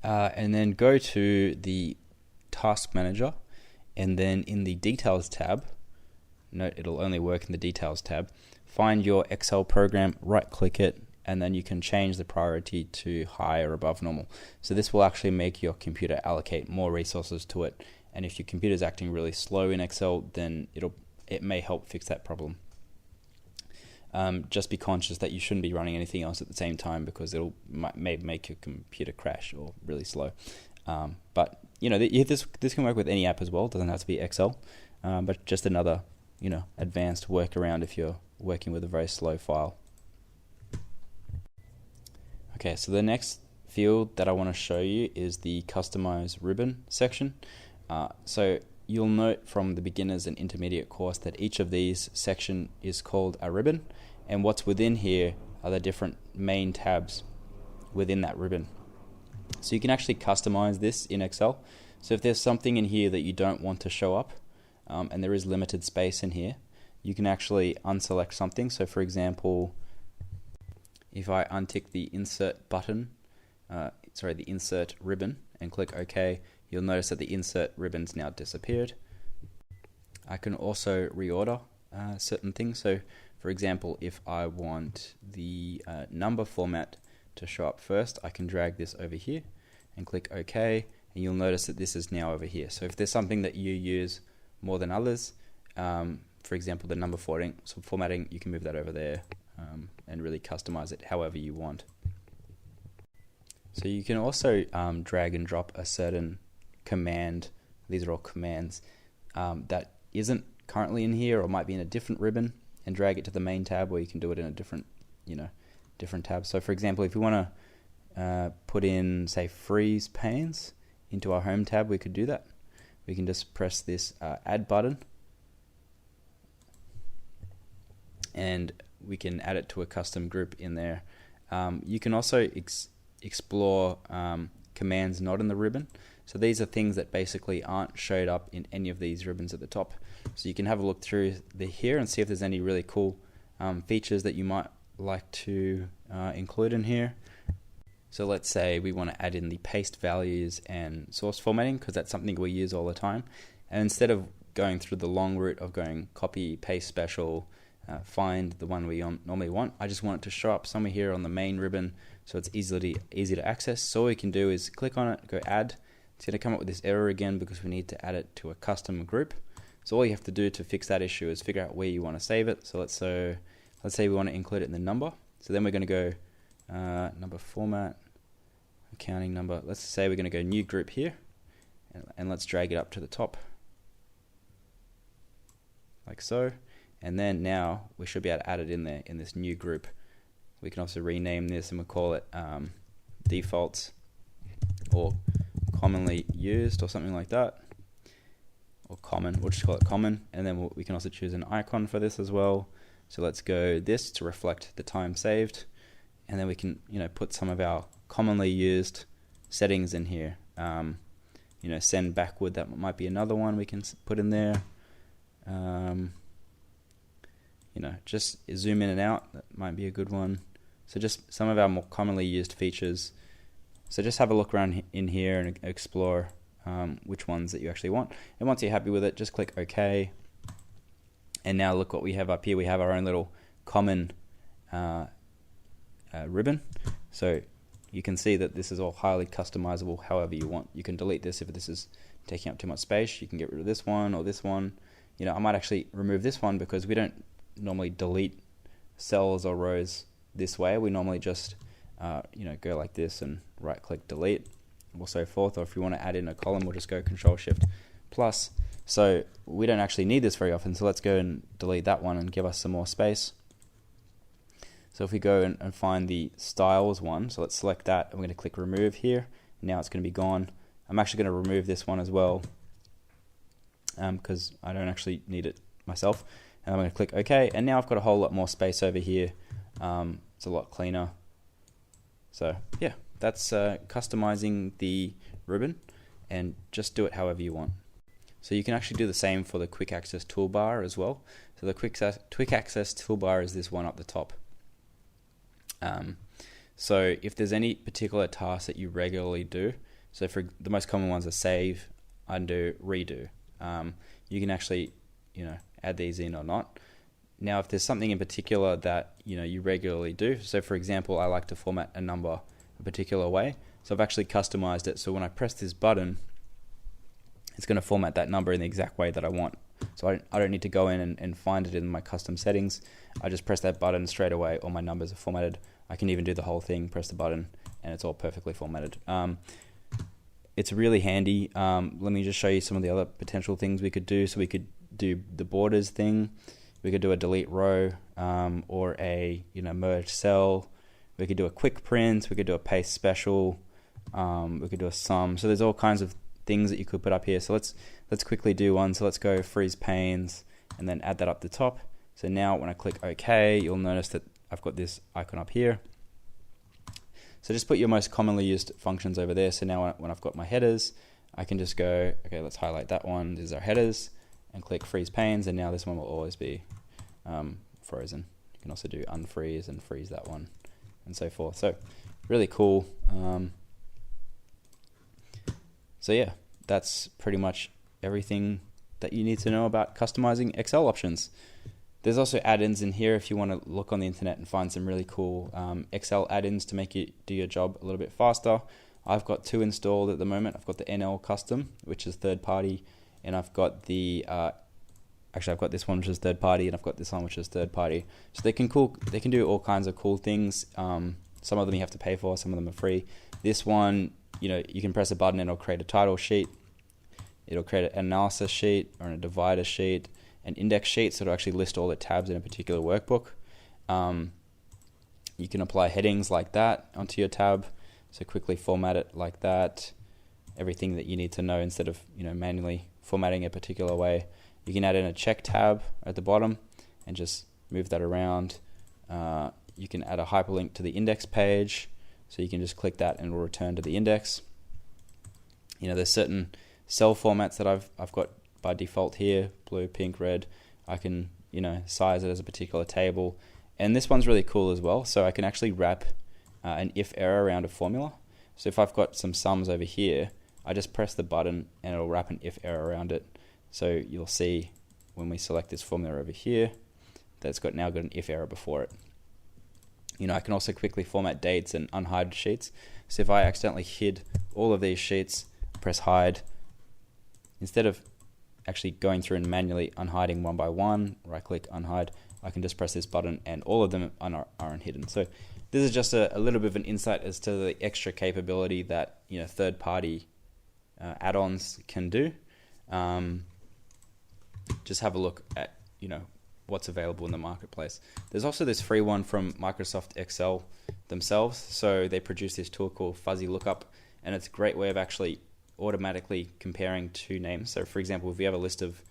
and then go to the Task Manager, and then in the Details tab, note it'll only work in the Details tab, find your Excel program, right-click it, and then you can change the priority to high or above normal. So this will actually make your computer allocate more resources to it, and if your computer is acting really slow in Excel, then it may help fix that problem. Just be conscious that you shouldn't be running anything else at the same time, because may make your computer crash or really slow. But this can work with any app as well. It doesn't have to be Excel, but just another advanced workaround if you're working with a very slow file. Okay, so the next field that I want to show you is the Customize Ribbon section. So you'll note from the beginners and intermediate course that each of these section is called a ribbon, and what's within here are the different main tabs within that ribbon. So you can actually customize this in Excel. So if there's something in here that you don't want to show up, and there is limited space in here, you can actually unselect something. So for example, if I untick the insert button, the insert ribbon, and click OK, you'll notice that the insert ribbon's now disappeared. I can also reorder certain things. So for example, if I want the number format to show up first, I can drag this over here and click OK, and you'll notice that this is now over here. So if there's something that you use more than others, for example the number formatting, you can move that over there and really customize it however you want. So you can also drag and drop a certain command, these are all commands, that isn't currently in here or might be in a different ribbon, and drag it to the main tab, or you can do it in a different tab. So for example, if we want to put in, say, freeze panes into our home tab, we could do that. We can just press this add button, and we can add it to a custom group in there. You can also explore commands not in the ribbon. So these are things that basically aren't showed up in any of these ribbons at the top. So you can have a look through here and see if there's any really cool features that you might like to include in here. So let's say we want to add in the paste values and source formatting, because that's something we use all the time. And instead of going through the long route of going copy, paste special, find the one we normally want, I just want it to show up somewhere here on the main ribbon, so it's easy to access. So all we can do is click on it, go add. It's going to come up with this error again because we need to add it to a custom group. So all you have to do to fix that issue is figure out where you want to save it. So let's say we want to include it in the number. So then we're going to go number format, accounting number. Let's say we're going to go new group here, and let's drag it up to the top like so. And then now we should be able to add it in there in this new group. We can also rename this, and we'll call it defaults or commonly used or something like that, or common. We'll just call it common, and then we can also choose an icon for this as well. So let's go this to reflect the time saved, and then we can put some of our commonly used settings in here. Send backward, that might be another one we can put in there. Just zoom in and out, that might be a good one. So just some of our more commonly used features. So just have a look around in here and explore which ones that you actually want. And once you're happy with it, just click OK. And now look what we have up here. We have our own little common ribbon. So you can see that this is all highly customizable however you want. You can delete this if this is taking up too much space. You can get rid of this one or this one. I might actually remove this one because we don't normally delete cells or rows this way. We normally just go like this and right click delete or so forth. Or if you want to add in a column, we'll just go Control Shift plus. So we don't actually need this very often, so let's go and delete that one and give us some more space. So if we go and find the styles one, so let's select that, and we're going to click remove here. Now it's going to be gone. I'm actually going to remove this one as well because I don't actually need it myself. And I'm going to click OK, and now I've got a whole lot more space over here. It's a lot cleaner. So yeah, that's customizing the ribbon, and just do it however you want. So you can actually do the same for the quick access toolbar as well. So the quick access toolbar is this one up the top. So if there's any particular task that you regularly do, So for the most common ones are save, undo, redo. You can actually, add these in or not. Now, if there's something in particular that you regularly do, so for example, I like to format a number a particular way. So I've actually customized it. So when I press this button, it's going to format that number in the exact way that I want. So I don't need to go in and find it in my custom settings. I just press that button straight away. All my numbers are formatted. I can even do the whole thing, press the button, and it's all perfectly formatted. It's really handy. Let me just show you some of the other potential things we could do. So we could do the borders thing. We could do a delete row, or a merge cell. We could do a quick print. We could do a paste special. We could do a sum. So there's all kinds of things that you could put up here. So let's quickly do one. So let's go freeze panes and then add that up the top. So now when I click OK, you'll notice that I've got this icon up here. So just put your most commonly used functions over there. So now when I've got my headers, I can just go, okay, let's highlight that one. These are our headers, and click freeze panes, and now this one will always be frozen. You can also do unfreeze and freeze that one, and so forth. So really cool. So yeah, that's pretty much everything that you need to know about customizing Excel options. There's also add-ins in here if you want to look on the internet and find some really cool Excel add-ins to make you do your job a little bit faster. I've got 2 installed at the moment. I've got the NL Custom, which is third party, and I've got the actually I've got this one which is third party, and I've got this one which is third party. So they can do all kinds of cool things. Some of them you have to pay for, some of them are free. This one, you can press a button and it'll create a title sheet. It'll create an analysis sheet or a divider sheet, an index sheet, so it'll actually list all the tabs in a particular workbook. You can apply headings like that onto your tab, so quickly format it like that. Everything that you need to know instead of manually formatting a particular way. You can add in a check tab at the bottom and just move that around. You can add a hyperlink to the index page, so you can just click that and it will return to the index. There's certain cell formats that I've got by default here, blue, pink, red. I can size it as a particular table, and this one's really cool as well. So I can actually wrap an if error around a formula. So if I've got some sums over here, I just press the button and it'll wrap an if error around it. So you'll see when we select this formula over here that it's now got an if error before it. I can also quickly format dates and unhide sheets. So if I accidentally hid all of these sheets, press hide, instead of actually going through and manually unhiding one by one, right click unhide, I can just press this button and all of them are unhidden. So this is just a little bit of an insight as to the extra capability that third-party add-ons can do. Just have a look at what's available in the marketplace. There's also this free one from Microsoft Excel themselves. So they produce this tool called Fuzzy Lookup, and it's a great way of actually automatically comparing 2 names. So for example, if we have a list of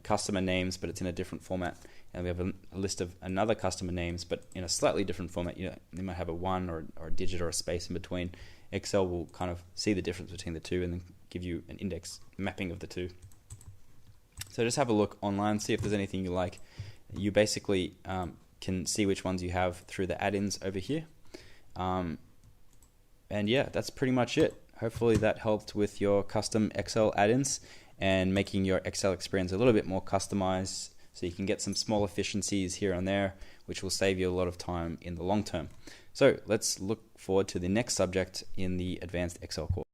customer names but it's in a different format, and we have a list of another customer names but in a slightly different format, they might have a 1 or a digit or a space in between. Excel will kind of see the difference between the two and then give you an index mapping of the two. So just have a look online, see if there's anything you like. You basically can see which ones you have through the add-ins over here. And yeah, that's pretty much it. Hopefully that helped with your custom Excel add-ins and making your Excel experience a little bit more customized, so you can get some small efficiencies here and there, which will save you a lot of time in the long term. So let's look forward to the next subject in the Advanced Excel course.